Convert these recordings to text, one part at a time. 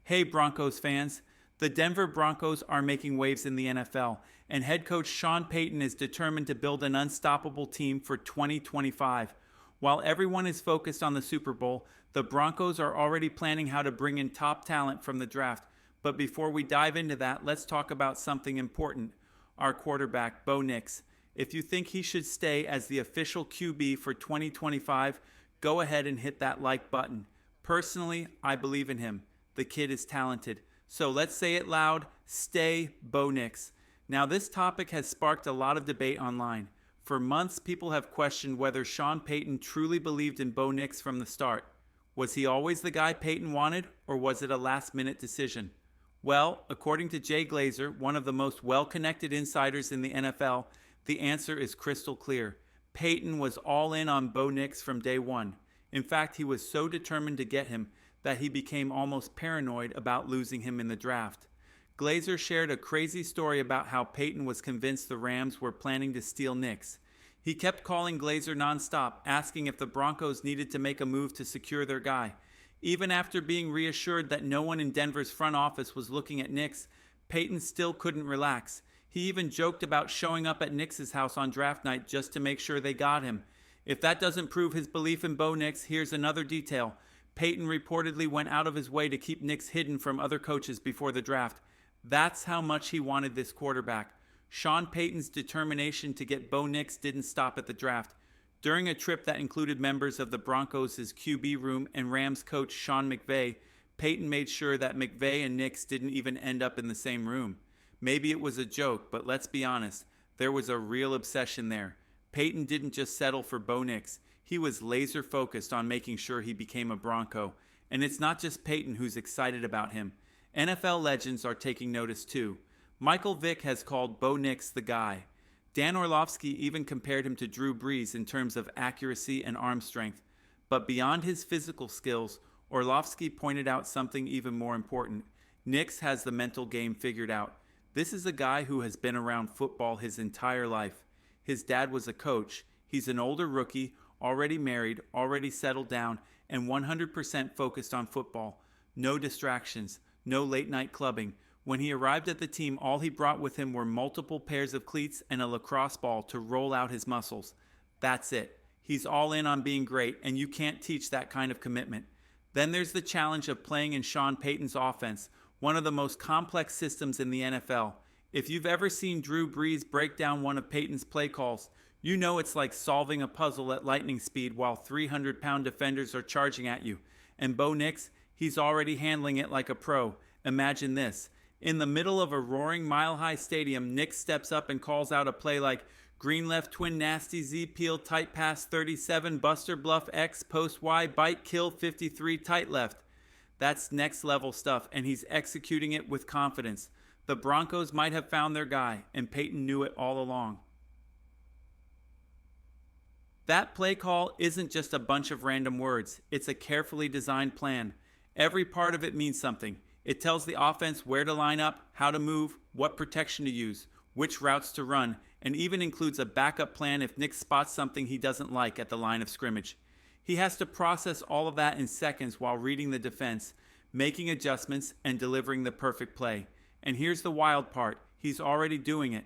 Hey Broncos fans, the Denver Broncos are making waves in the NFL, and head coach Sean Payton is determined to build an unstoppable team for 2025. While everyone is focused on the Super Bowl, the Broncos are already planning how to bring in top talent from the draft. But before we dive into that, let's talk about something important. Our quarterback, Bo Nix. If you think he should stay as the official QB for 2025, go ahead and hit that like button. Personally, I believe in him. The kid is talented. So let's say it loud, stay Bo Nix. Now this topic has sparked a lot of debate online. For months, people have questioned whether Sean Payton truly believed in Bo Nix from the start. Was he always the guy Payton wanted, or was it a last-minute decision? Well, according to Jay Glazer, one of the most well-connected insiders in the NFL, the answer is crystal clear. Payton was all in on Bo Nix from day one. In fact, he was so determined to get him that he became almost paranoid about losing him in the draft. Glazer shared a crazy story about how Payton was convinced the Rams were planning to steal Nix. He kept calling Glazer nonstop, asking if the Broncos needed to make a move to secure their guy. Even after being reassured that no one in Denver's front office was looking at Nix, Payton still couldn't relax. He even joked about showing up at Nix's house on draft night just to make sure they got him. If that doesn't prove his belief in Bo Nix, here's another detail. Payton reportedly went out of his way to keep Nix hidden from other coaches before the draft. That's how much he wanted this quarterback. Sean Payton's determination to get Bo Nix didn't stop at the draft. During a trip that included members of the Broncos' QB room and Rams coach Sean McVay, Payton made sure that McVay and Nix didn't even end up in the same room. Maybe it was a joke, but let's be honest, there was a real obsession there. Payton didn't just settle for Bo Nix. He was laser focused on making sure he became a Bronco. And it's not just Payton who's excited about him. NFL legends are taking notice too. Michael Vick has called Bo Nix the guy. Dan Orlovsky even compared him to Drew Brees in terms of accuracy and arm strength. But beyond his physical skills, Orlovsky pointed out something even more important. Nix has the mental game figured out. This is a guy who has been around football his entire life. His dad was a coach. He's an older rookie, already married, already settled down, and 100% focused on football. No distractions, no late-night clubbing. When he arrived at the team, all he brought with him were multiple pairs of cleats and a lacrosse ball to roll out his muscles. That's it. He's all in on being great, and you can't teach that kind of commitment. Then there's the challenge of playing in Sean Payton's offense, one of the most complex systems in the NFL. If you've ever seen Drew Brees break down one of Payton's play calls, you know it's like solving a puzzle at lightning speed while 300-pound defenders are charging at you. And Bo Nix, he's already handling it like a pro. Imagine this. In the middle of a roaring mile-high stadium, Nix steps up and calls out a play like green left twin nasty Z peel tight pass 37 buster bluff X post Y bite kill 53 tight left. That's next level stuff, and he's executing it with confidence. The Broncos might have found their guy, and Payton knew it all along. That play call isn't just a bunch of random words. It's a carefully designed plan. Every part of it means something. It tells the offense where to line up, how to move, what protection to use, which routes to run, and even includes a backup plan if Nick spots something he doesn't like at the line of scrimmage. He has to process all of that in seconds while reading the defense, making adjustments, and delivering the perfect play. And here's the wild part. He's already doing it.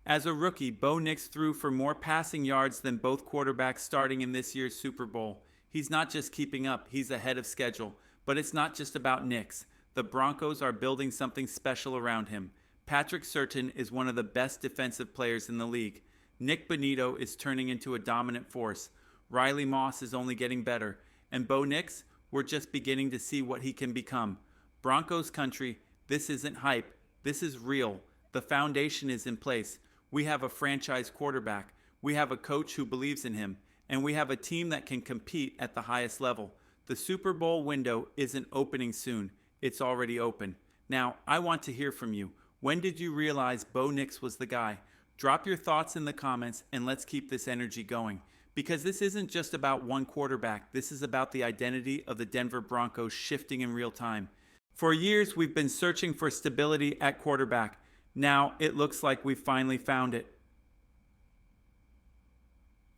As a rookie, Bo Nix threw for more passing yards than both quarterbacks starting in this year's Super Bowl. He's not just keeping up, he's ahead of schedule. But it's not just about Nix. The Broncos are building something special around him. Patrick Surtain is one of the best defensive players in the league. Nick Bonito is turning into a dominant force. Riley Moss is only getting better. And Bo Nix, we're just beginning to see what he can become. Broncos country, this isn't hype. This is real. The foundation is in place. We have a franchise quarterback. We have a coach who believes in him. And we have a team that can compete at the highest level. The Super Bowl window isn't opening soon. It's already open. Now, I want to hear from you. When did you realize Bo Nix was the guy? Drop your thoughts in the comments and let's keep this energy going. Because this isn't just about one quarterback. This is about the identity of the Denver Broncos shifting in real time. For years, we've been searching for stability at quarterback. Now, it looks like we've finally found it.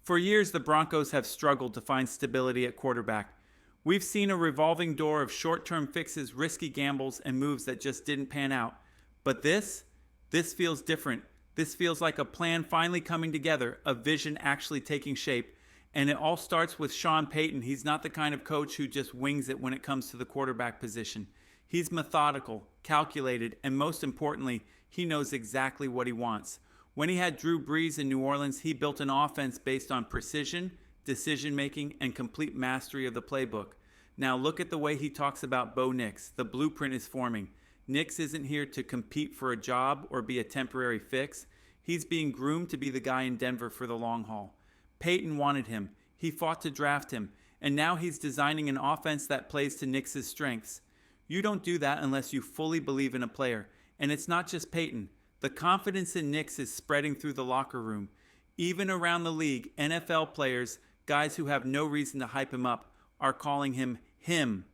For years, the Broncos have struggled to find stability at quarterback. We've seen a revolving door of short-term fixes, risky gambles, and moves that just didn't pan out. But this feels different. This feels like a plan finally coming together, a vision actually taking shape. And it all starts with Sean Payton. He's not the kind of coach who just wings it when it comes to the quarterback position. He's methodical, calculated, and most importantly, he knows exactly what he wants. When he had Drew Brees in New Orleans, he built an offense based on precision, decision-making, and complete mastery of the playbook. Now look at the way he talks about Bo Nix. The blueprint is forming. Nix isn't here to compete for a job or be a temporary fix. He's being groomed to be the guy in Denver for the long haul. Payton wanted him. He fought to draft him. And now he's designing an offense that plays to Nix's strengths. You don't do that unless you fully believe in a player. And it's not just Payton. The confidence in Nix is spreading through the locker room. Even around the league, NFL players, guys who have no reason to hype him up, are calling him him.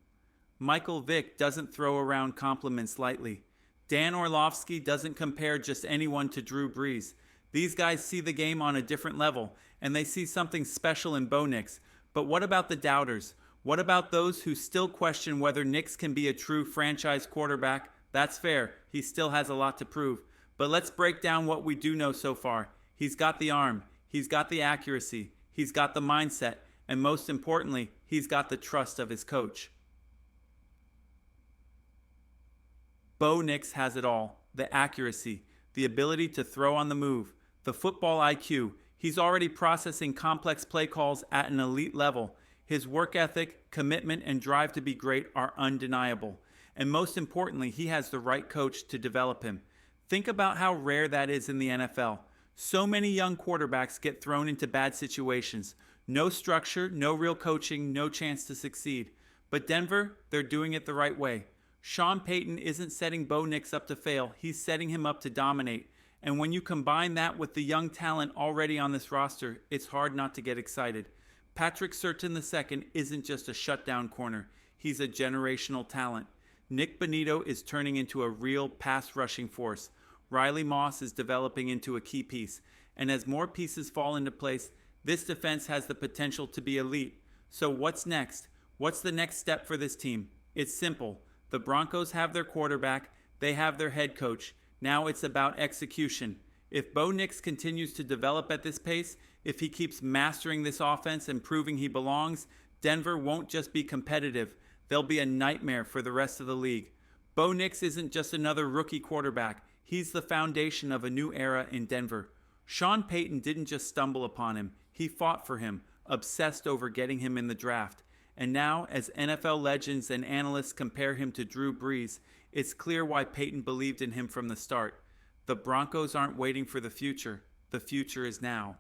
Michael Vick doesn't throw around compliments lightly. Dan Orlovsky doesn't compare just anyone to Drew Brees. These guys see the game on a different level, and they see something special in Bo Nix. But what about the doubters? What about those who still question whether Nix can be a true franchise quarterback? That's fair. He still has a lot to prove. But let's break down what we do know so far. He's got the arm. He's got the accuracy. He's got the mindset. And most importantly, he's got the trust of his coach. Bo Nix has it all. The accuracy, the ability to throw on the move, the football IQ. He's already processing complex play calls at an elite level. His work ethic, commitment, and drive to be great are undeniable. And most importantly, he has the right coach to develop him. Think about how rare that is in the NFL. So many young quarterbacks get thrown into bad situations. No structure, no real coaching, no chance to succeed. But Denver, they're doing it the right way. Sean Payton isn't setting Bo Nix up to fail. He's setting him up to dominate. And when you combine that with the young talent already on this roster, it's hard not to get excited. Patrick Surtain II isn't just a shutdown corner. He's a generational talent. Nick Bonitto is turning into a real pass-rushing force. Riley Moss is developing into a key piece. And as more pieces fall into place, this defense has the potential to be elite. So what's next? What's the next step for this team? It's simple. The Broncos have their quarterback. They have their head coach. Now it's about execution. If Bo Nix continues to develop at this pace, if he keeps mastering this offense and proving he belongs, Denver won't just be competitive. They'll be a nightmare for the rest of the league. Bo Nix isn't just another rookie quarterback. He's the foundation of a new era in Denver. Sean Payton didn't just stumble upon him. He fought for him, obsessed over getting him in the draft. And now, as NFL legends and analysts compare him to Drew Brees, it's clear why Payton believed in him from the start. The Broncos aren't waiting for the future. The future is now.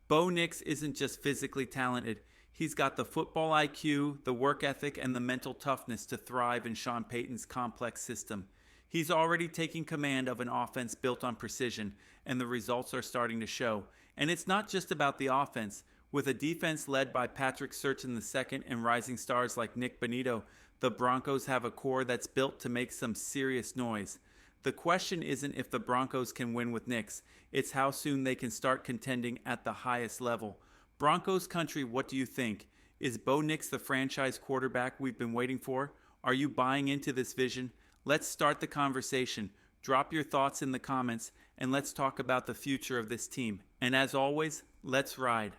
Bo Nix isn't just physically talented. He's got the football IQ, the work ethic, and the mental toughness to thrive in Sean Payton's complex system. He's already taking command of an offense built on precision, and the results are starting to show. And it's not just about the offense. With a defense led by Patrick Surtain II and rising stars like Nick Bonitto, the Broncos have a core that's built to make some serious noise. The question isn't if the Broncos can win with Nix, it's how soon they can start contending at the highest level. Broncos country, what do you think? Is Bo Nix the franchise quarterback we've been waiting for? Are you buying into this vision? Let's start the conversation. Drop your thoughts in the comments, and let's talk about the future of this team. And as always, let's ride.